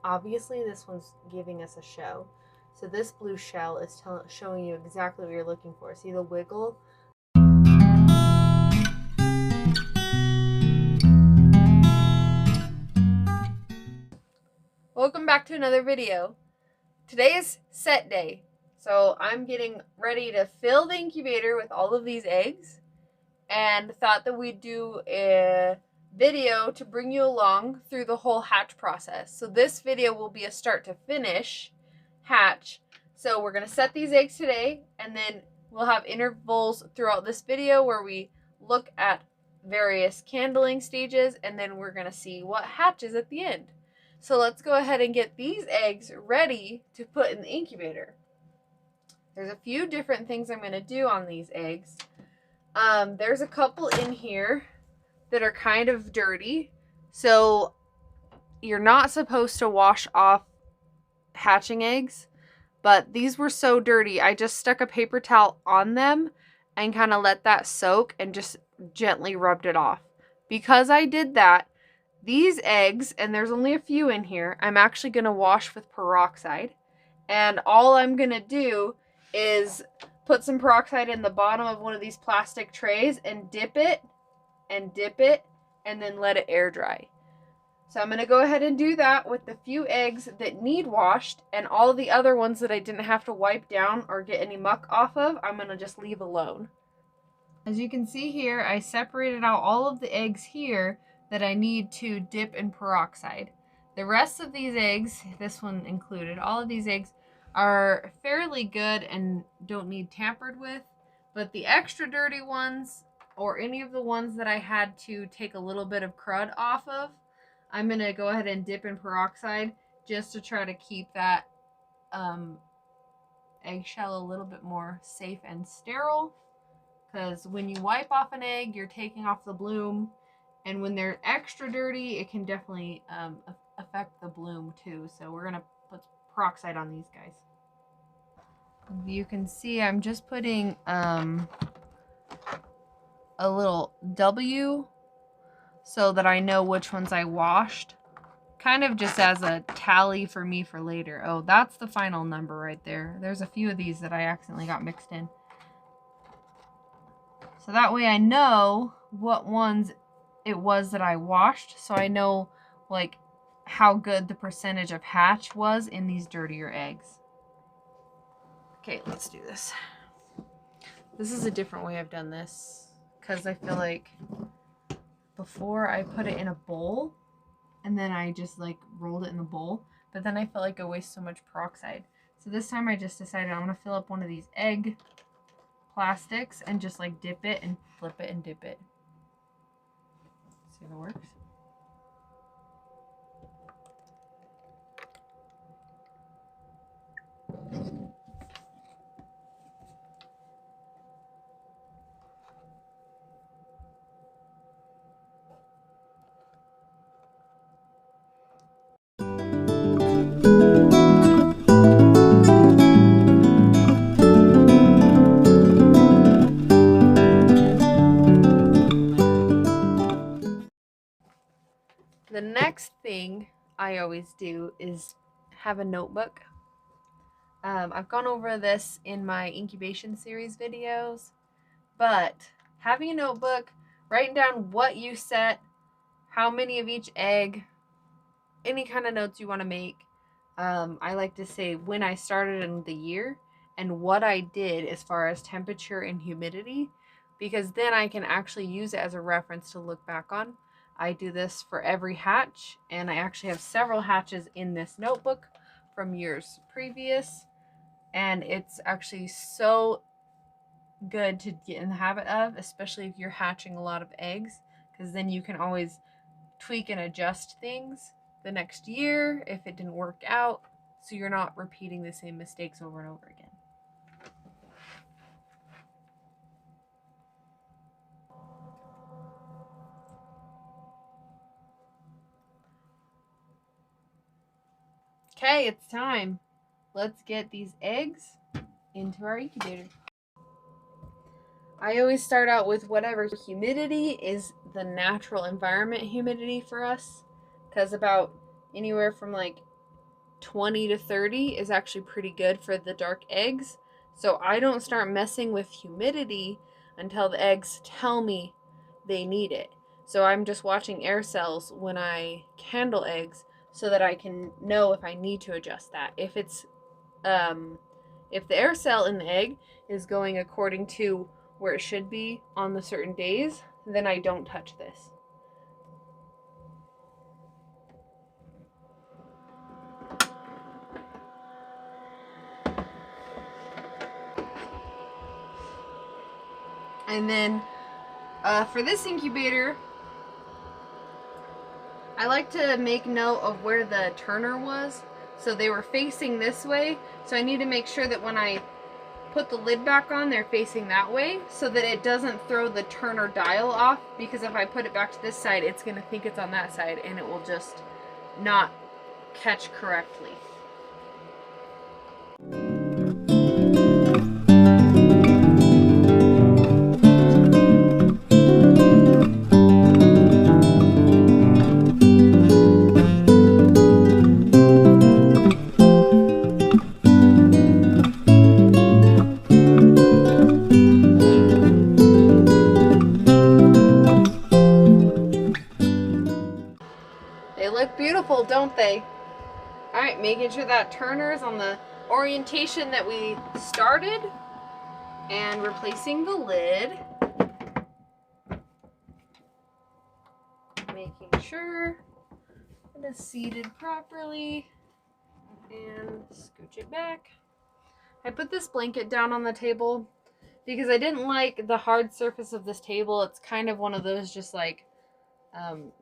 obviously this one's giving us a show. So this blue shell is showing you exactly what you're looking for. See the wiggle? Welcome back to another video. Today is set day. So I'm getting ready to fill the incubator with all of these eggs, and thought that we'd do a video to bring you along through the whole hatch process. So this video will be a start to finish hatch. So we're going to set these eggs today, and then we'll have intervals throughout this video where we look at various candling stages, and then we're going to see what hatches at the end. So let's go ahead and get these eggs ready to put in the incubator. There's a few different things I'm going to do on these eggs. There's a couple in here that are kind of dirty. So you're not supposed to wash off hatching eggs, but these were so dirty. I just stuck a paper towel on them and kind of let that soak and just gently rubbed it off. Because I did that, these eggs, and there's only a few in here, I'm actually going to wash with peroxide. And all I'm going to do is put some peroxide in the bottom of one of these plastic trays and dip it, and then let it air dry. So I'm going to go ahead and do that with the few eggs that need washed, and all the other ones that I didn't have to wipe down or get any muck off of, I'm going to just leave alone. As you can see here, I separated out all of the eggs here that I need to dip in peroxide. The rest of these eggs, this one included, all of these eggs are fairly good and don't need tampered with, but the extra dirty ones, or any of the ones that I had to take a little bit of crud off of, I'm going to go ahead and dip in peroxide just to try to keep that eggshell a little bit more safe and sterile. Because when you wipe off an egg, you're taking off the bloom, and when they're extra dirty, it can definitely affect the bloom too. So we're going to put peroxide on these guys. You can see I'm just putting a little W so that I know which ones I washed. Kind of just as a tally for me for later. Oh, that's the final number right there. There's a few of these that I accidentally got mixed in. So that way I know what ones it was that I washed, so I know like how good the percentage of hatch was in these dirtier eggs. Okay, let's do this. This is a different way I've done this, because I feel like before I put it in a bowl and then I just like rolled it in the bowl, but then I felt like I waste so much peroxide. So this time I just decided I'm gonna fill up one of these egg plastics and just like dip it and flip it and dip it. See if it works. The next thing I always do is have a notebook. I've gone over this in my incubation series videos, but having a notebook, writing down what you set, how many of each egg, any kind of notes you want to make. I like to say when I started in the year and what I did as far as temperature and humidity, because then I can actually use it as a reference to look back on. I do this for every hatch, and I actually have several hatches in this notebook from years previous, and it's actually so good to get in the habit of, especially if you're hatching a lot of eggs, because then you can always tweak and adjust things the next year if it didn't work out, so you're not repeating the same mistakes over and over again. Okay, it's time. Let's get these eggs into our incubator. I always start out with whatever humidity is the natural environment humidity for us, because about anywhere from like 20 to 30 is actually pretty good for the dark eggs. So I don't start messing with humidity until the eggs tell me they need it. So I'm just watching air cells when I candle eggs so that I can know if I need to adjust that. If the air cell in the egg is going according to where it should be on the certain days, then I don't touch this. And then for this incubator, I like to make note of where the turner was. So they were facing this way. So I need to make sure that when I put the lid back on, they're facing that way so that it doesn't throw the turner dial off, because if I put it back to this side, it's going to think it's on that side and it will just not catch correctly. They look beautiful, don't they? All right, making sure that turner is on the orientation that we started and replacing the lid. Making sure it is seated properly and scooch it back. I put this blanket down on the table because I didn't like the hard surface of this table. It's kind of one of those just like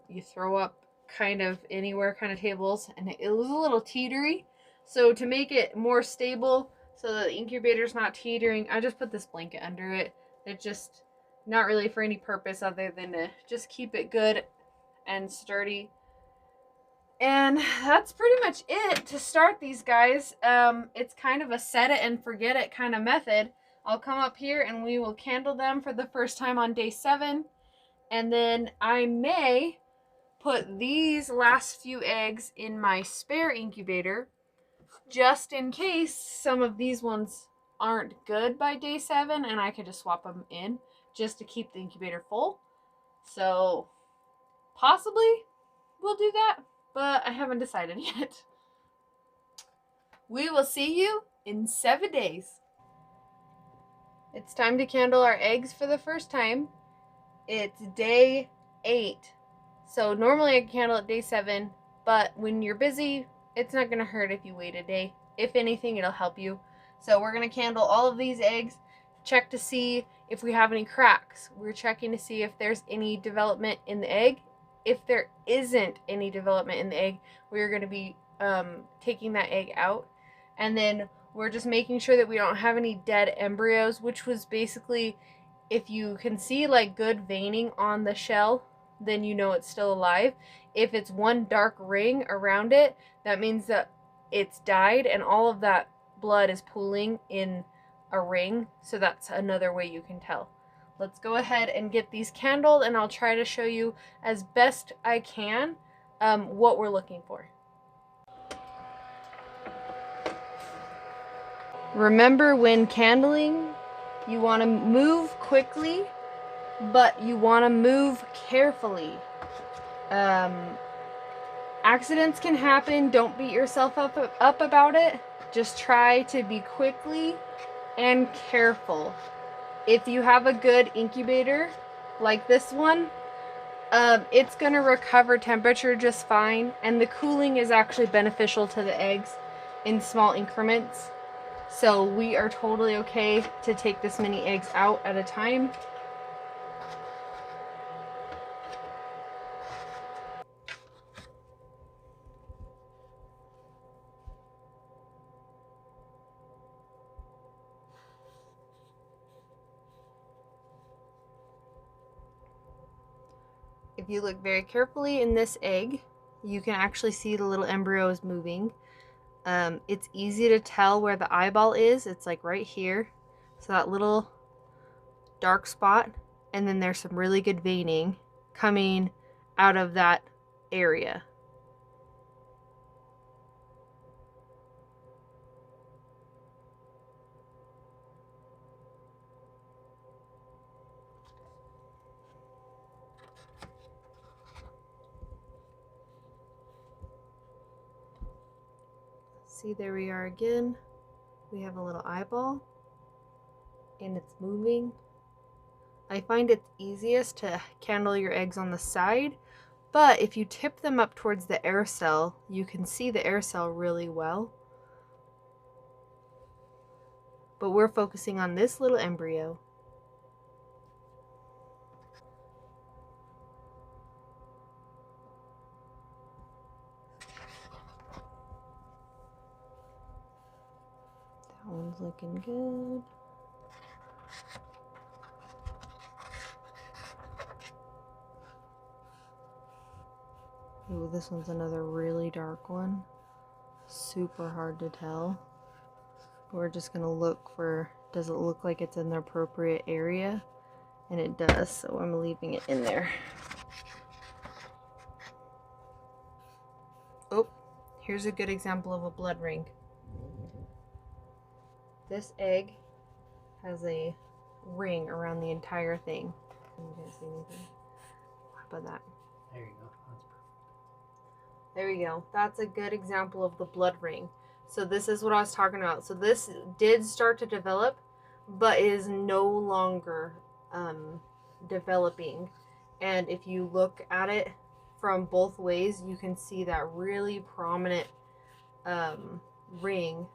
you throw up kind of anywhere kind of tables, and it was a little teetery. So to make it more stable so that the incubator's not teetering, I just put this blanket under it. It's just not really for any purpose other than to just keep it good and sturdy. And that's pretty much it to start these guys. It's kind of a set it and forget it kind of method. I'll come up here and we will candle them for the first time on day 7. And then I may put these last few eggs in my spare incubator just in case some of these ones aren't good by day 7, and I could just swap them in just to keep the incubator full. So possibly we'll do that, but I haven't decided yet. We will see you in 7 days. It's time to candle our eggs for the first time. It's day 8. So normally I candle at day 7, but when you're busy, it's not going to hurt if you wait a day. If anything, it'll help you. So we're going to candle all of these eggs, check to see if we have any cracks. We're checking to see if there's any development in the egg. If there isn't any development in the egg, we're going to be taking that egg out. And then we're just making sure that we don't have any dead embryos, which was basically, if you can see like good veining on the shell, then you know it's still alive. If it's one dark ring around it, that means that it's died and all of that blood is pooling in a ring. So that's another way you can tell. Let's go ahead and get these candled, and I'll try to show you as best I can what we're looking for. Remember, when candling, you want to move quickly, but you want to move carefully. Accidents can happen. Don't beat yourself up about it. Just try to be quickly and careful. If you have a good incubator like this one, it's going to recover temperature just fine, and the cooling is actually beneficial to the eggs in small increments. So we are totally okay to take this many eggs out at a time. If you look very carefully in this egg, you can actually see the little embryo is moving. It's easy to tell where the eyeball is. It's like right here. So that little dark spot, and then there's some really good veining coming out of that area. See, there we are again. We have a little eyeball and it's moving. I find it's easiest to candle your eggs on the side, but if you tip them up towards the air cell, you can see the air cell really well. But we're focusing on this little embryo. That one's looking good. Ooh, this one's another really dark one. Super hard to tell. We're just gonna look for, does it look like it's in the appropriate area? And it does, so I'm leaving it in there. Oh, here's a good example of a blood ring. This egg has a ring around the entire thing. You can't see anything. How about that? There you go. That's perfect. There you go. That's a good example of the blood ring. So this is what I was talking about. So this did start to develop, but is no longer developing. And if you look at it from both ways, you can see that really prominent ring.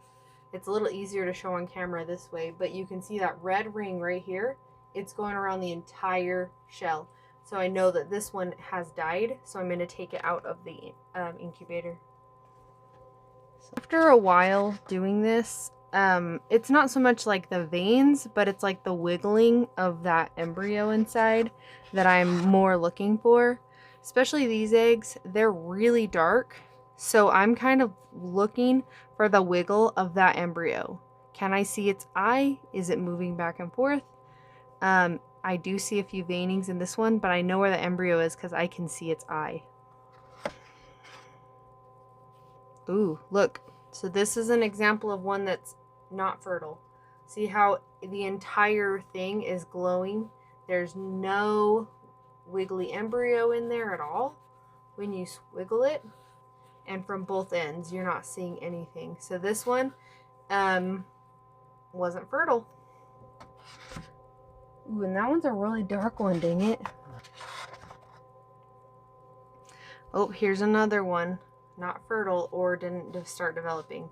It's a little easier to show on camera this way, but you can see that red ring right here. It's going around the entire shell. So I know that this one has died, so I'm going to take it out of the incubator. So after a while doing this, it's not so much like the veins, but it's like the wiggling of that embryo inside that I'm more looking for. Especially these eggs, they're really dark. So I'm kind of looking for the wiggle of that embryo. Can I see its eye? Is it moving back and forth? I do see a few veinings in this one, but I know where the embryo is because I can see its eye. Ooh, look. So this is an example of one that's not fertile. See how the entire thing is glowing? There's no wiggly embryo in there at all when you swiggle it. And from both ends, you're not seeing anything. So this one wasn't fertile. Ooh, and that one's a really dark one, dang it. Oh, here's another one. Not fertile or didn't start developing.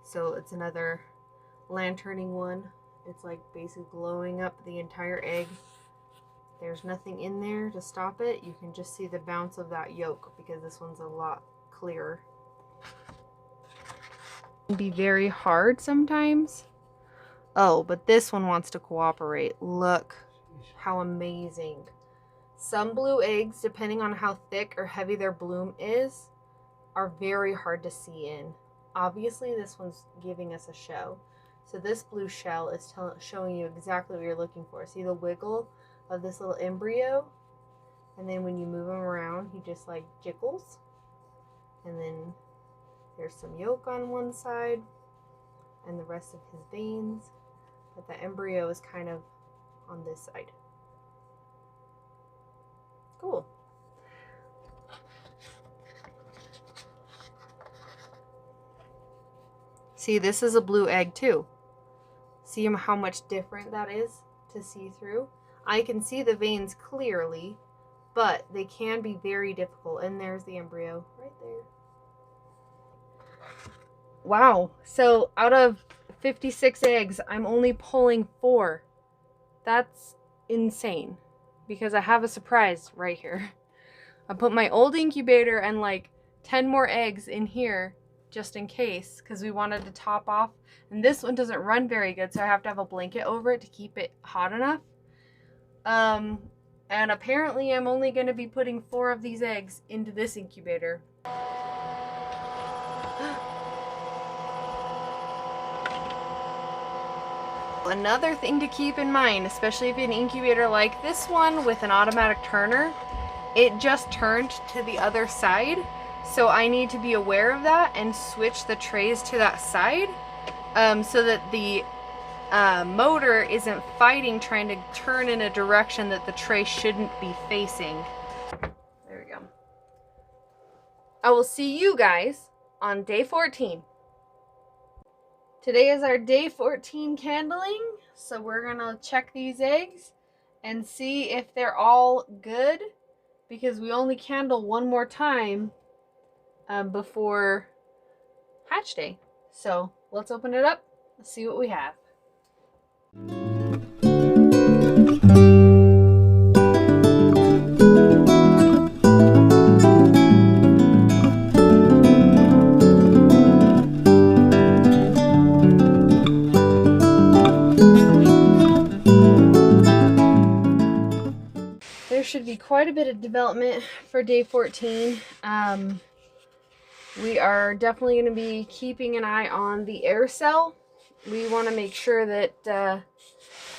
So it's another lanterning one. It's like basically glowing up the entire egg. There's nothing in there to stop it. You can just see the bounce of that yolk because this one's a lot clearer. It can be very hard sometimes. Oh, but this one wants to cooperate. Look how amazing. Some blue eggs, depending on how thick or heavy their bloom is, are very hard to see in. Obviously, this one's giving us a show. So this blue shell is showing you exactly what you're looking for. See the wiggle of this little embryo? And then when you move him around, he just like jiggles. And then there's some yolk on one side and the rest of his veins. But the embryo is kind of on this side. Cool. See, this is a blue egg too. See how much different that is to see through? I can see the veins clearly, but they can be very difficult. And there's the embryo right there. Wow. So out of 56 eggs, I'm only pulling 4. That's insane because I have a surprise right here. I put my old incubator and like 10 more eggs in here just in case because we wanted to top off. And this one doesn't run very good, so I have to have a blanket over it to keep it hot enough. And apparently I'm only going to be putting 4 of these eggs into this incubator. Another thing to keep in mind, especially if you have an incubator like this one with an automatic turner, it just turned to the other side. So I need to be aware of that and switch the trays to that side so that the motor isn't fighting trying to turn in a direction that the tray shouldn't be facing. There we go. I will see you guys on day 14. Today is our day 14 candling, so we're gonna check these eggs and see if they're all good, because we only candle one more time before hatch day. So let's open it up, let's see what we have. There should be quite a bit of development for day 14. We are definitely going to be keeping an eye on the air cell. We want to make sure that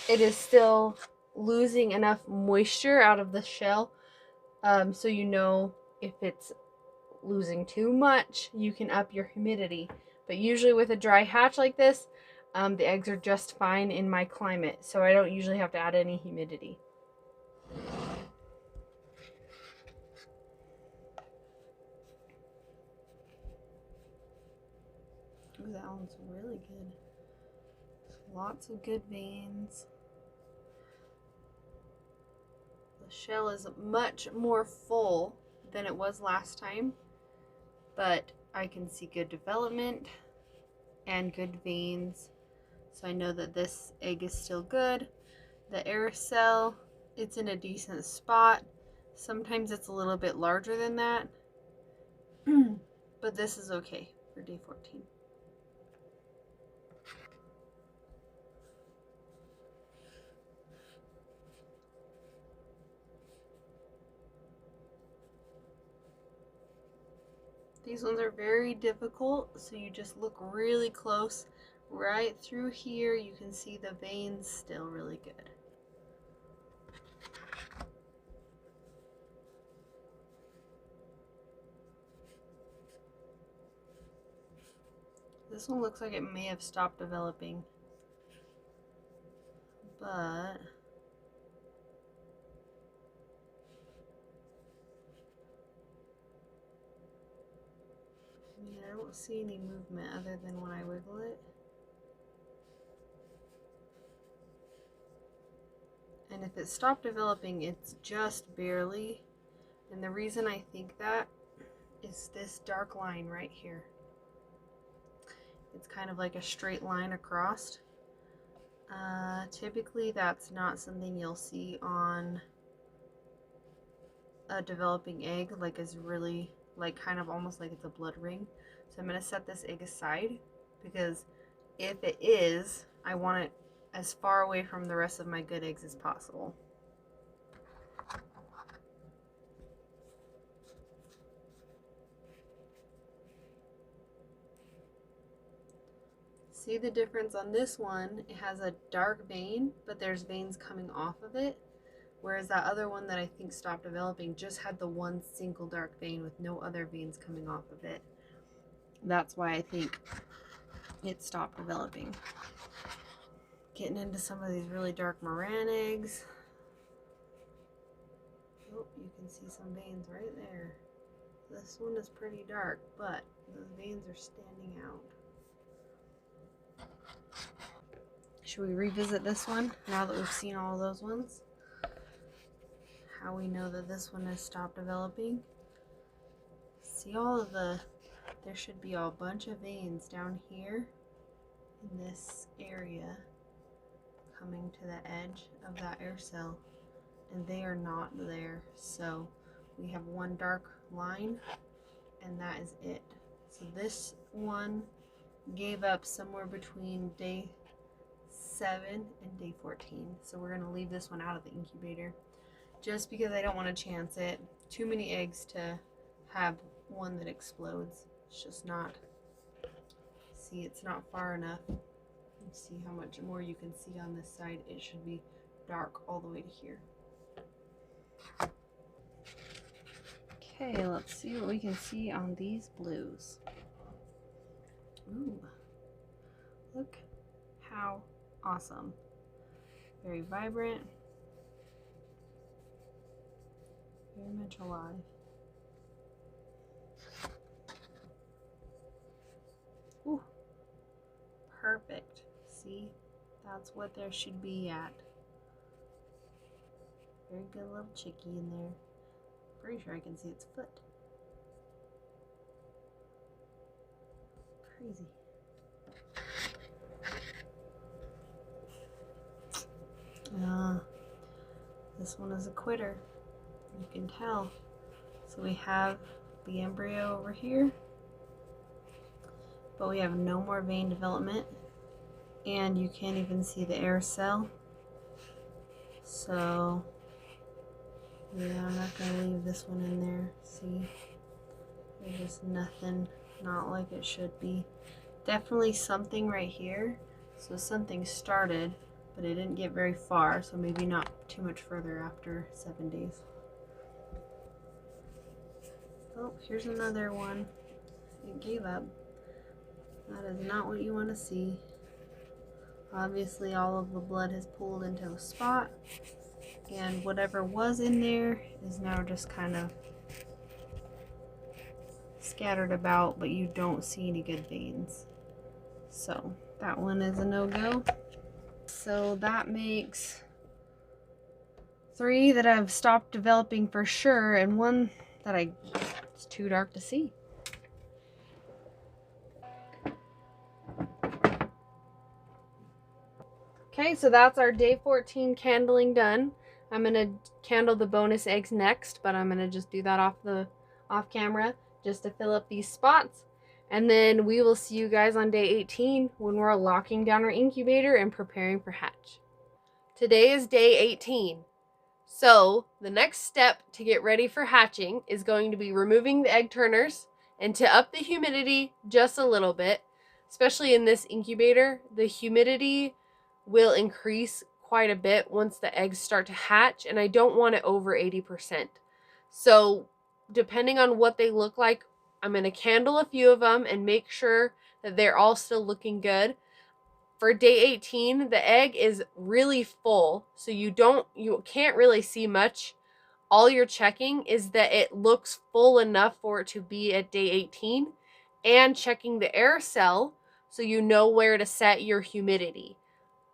it is still losing enough moisture out of the shell, so you know if it's losing too much, you can up your humidity. But usually with a dry hatch like this, the eggs are just fine in my climate, so I don't usually have to add any humidity. Ooh, that one's really good. Lots of good veins. The shell is much more full than it was last time, but I can see good development and good veins, so I know that this egg is still good. The air cell, it's in a decent spot. Sometimes it's a little bit larger than that, but this is okay for day 14. These ones are very difficult, so you just look really close. Right through here, you can see the veins still really good. This one looks like it may have stopped developing, but I mean, I don't see any movement other than when I wiggle it. And if it stopped developing, it's just barely. And the reason I think that is this dark line right here. It's kind of like a straight line across. Typically that's not something you'll see on a developing egg, like is really like kind of almost like it's a blood ring. So I'm going to set this egg aside, because if it is, I want it as far away from the rest of my good eggs as possible. See the difference on this one? It has a dark vein, but there's veins coming off of it. Whereas that other one that I think stopped developing just had the one single dark vein with no other veins coming off of it. That's why I think it stopped developing. Getting into some of these really dark Moran eggs. Oh, you can see some veins right there. This one is pretty dark, but those veins are standing out. Should we revisit this one now that we've seen all those ones? How we know that this one has stopped developing? See all of the, there should be a bunch of veins down here in this area coming to the edge of that air cell, and they are not there. So we have one dark line, and that is it. So this one gave up somewhere between day 7 and day 14. So we're going to leave this one out of the incubator just because I don't want to chance it. Too many eggs to have one that explodes. It's just not, see, it's not far enough. Let's see how much more you can see on this side. It should be dark all the way to here. Okay, let's see what we can see on these blues. Ooh, look how awesome. Very vibrant. Very much alive. Ooh, perfect. See, that's what there should be at. Very good little chickie in there. Pretty sure I can see its foot. Crazy. This one is a quitter. You can tell. So we have the embryo over here, but we have no more vein development, and you can't even see the air cell. So yeah, I'm not gonna leave this one in there. See, there's just nothing, not like it should be. Definitely something right here. So something started, but it didn't get very far, so maybe not too much further after 7 days. Oh, here's another one. It gave up. That is not what you want to see. Obviously all of the blood has pooled into a spot, and whatever was in there is now just kind of scattered about, but you don't see any good veins. So that one is a no-go. So that makes 3 that I've stopped developing for sure, and 1 that it's too dark to see. Okay, so that's our day 14 candling done. I'm gonna candle the bonus eggs next, but I'm gonna just do that off camera just to fill up these spots. And then we will see you guys on day 18 when we're locking down our incubator and preparing for hatch. Today is day 18. So the next step to get ready for hatching is going to be removing the egg turners, and to up the humidity just a little bit, especially in this incubator, the humidity will increase quite a bit once the eggs start to hatch, and I don't want it over 80%. So depending on what they look like, I'm going to candle a few of them and make sure that they're all still looking good. For day 18, the egg is really full, so you can't really see much. All you're checking is that it looks full enough for it to be at day 18, and checking the air cell so you know where to set your humidity.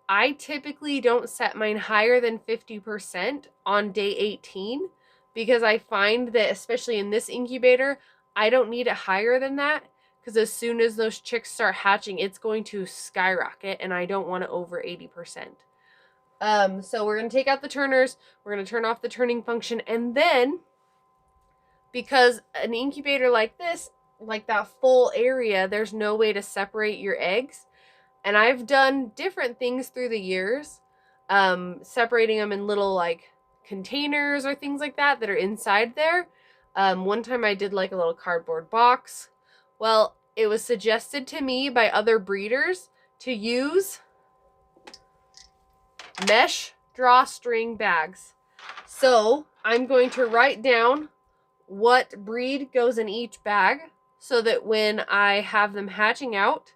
I typically don't set mine higher than 50% on day 18 because I find that, especially in this incubator, I don't need it higher than that, because as soon as those chicks start hatching, it's going to skyrocket, and I don't want it over 80%. So we're going to take out the turners, we're going to turn off the turning function, and then, because an incubator like this, like that full area, there's no way to separate your eggs. And I've done different things through the years, separating them in little like containers or things like that are inside there. One time I did like a little cardboard box. Well, it was suggested to me by other breeders to use mesh drawstring bags. So I'm going to write down what breed goes in each bag so that when I have them hatching out,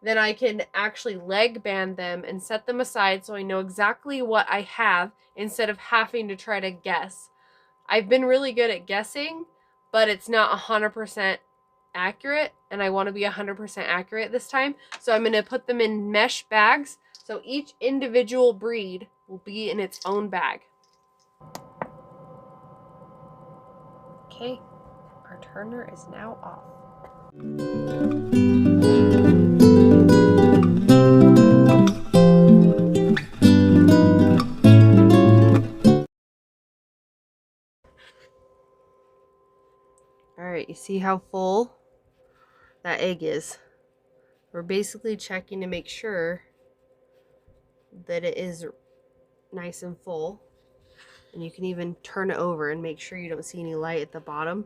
then I can actually leg band them and set them aside so I know exactly what I have instead of having to try to guess. I've been really good at guessing, but it's not 100% accurate, and I want to be 100% accurate this time. So I'm going to put them in mesh bags, so each individual breed will be in its own bag. Okay, our turner is now off. Alright, you see how full that egg is? We're basically checking to make sure that it is nice and full. And you can even turn it over and make sure you don't see any light at the bottom.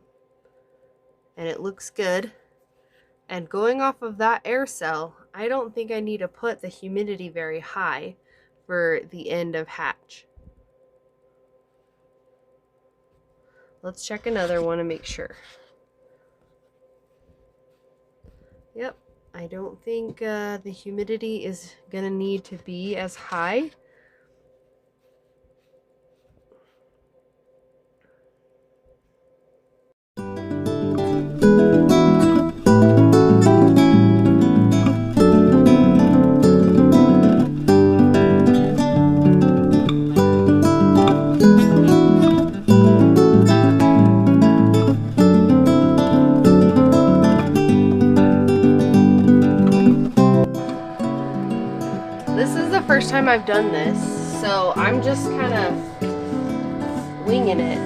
And it looks good. And going off of that air cell, I don't think I need to put the humidity very high for the end of hatch. Let's check another one and make sure. Yep, I don't think the humidity is gonna need to be as high. first time I've done this, so I'm just kind of winging it.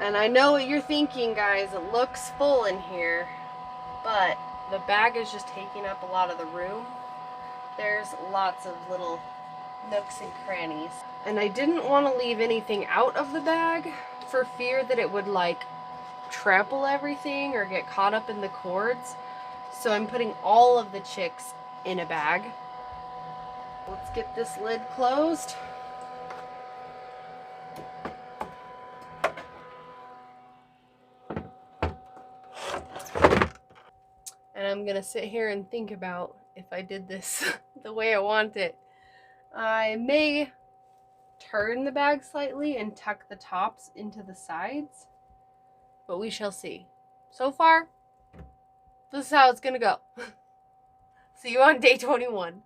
And I know what you're thinking, guys. It looks full in here, but the bag is just taking up a lot of the room. There's lots of little nooks and crannies. And I didn't want to leave anything out of the bag for fear that it would like trample everything or get caught up in the cords. So I'm putting all of the chicks in a bag. Let's get this lid closed. And I'm gonna sit here and think about if I did this the way I want it. I may turn the bag slightly and tuck the tops into the sides, but we shall see. So far, this is how it's gonna go. See you on day 21.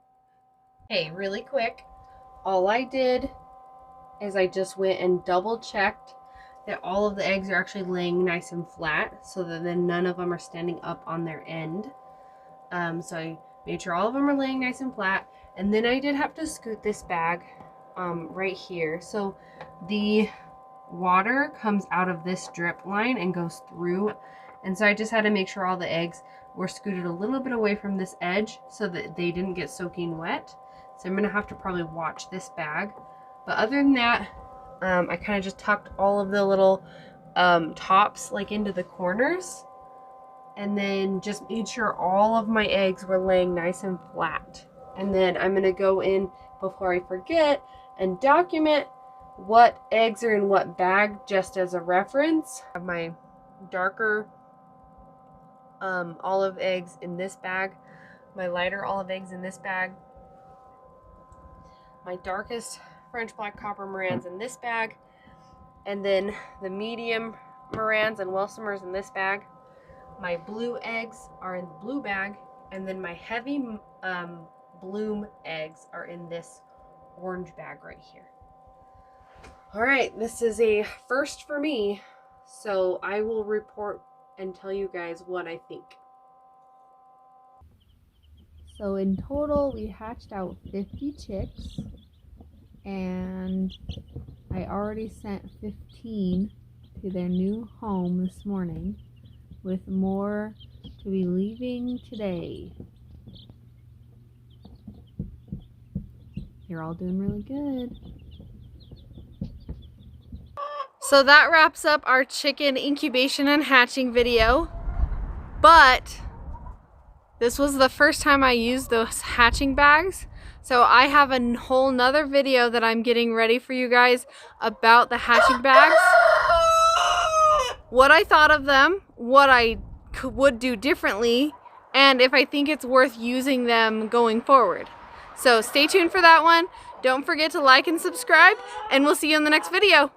Hey, really quick, all I did is I just went and double checked that all of the eggs are actually laying nice and flat, so that then none of them are standing up on their end. So I made sure all of them are laying nice and flat, and then I did have to scoot this bag right here. So the water comes out of this drip line and goes through, and so I just had to make sure all the eggs were scooted a little bit away from this edge so that they didn't get soaking wet. So I'm gonna have to probably watch this bag, but other than that, I kind of just tucked all of the little tops like into the corners, and then just made sure all of my eggs were laying nice and flat. And then I'm gonna go in before I forget and document what eggs are in what bag, just as a reference. I have my darker olive eggs in this bag, my lighter olive eggs in this bag, my darkest French black copper Morans in this bag, and then the medium Morans and Welsumers in this bag. My blue eggs are in the blue bag, and then my heavy bloom eggs are in this orange bag right here. All right, this is a first for me, so I will report and tell you guys what I think. So in total, we hatched out 50 chicks, and I already sent 15 to their new home this morning, with more to be leaving today. You're all doing really good. So that wraps up our chicken incubation and hatching video, but this was the first time I used those hatching bags. So I have a whole nother video that I'm getting ready for you guys about the hatching bags, what I thought of them, what I would do differently, and if I think it's worth using them going forward. So stay tuned for that one. Don't forget to like and subscribe, and we'll see you in the next video.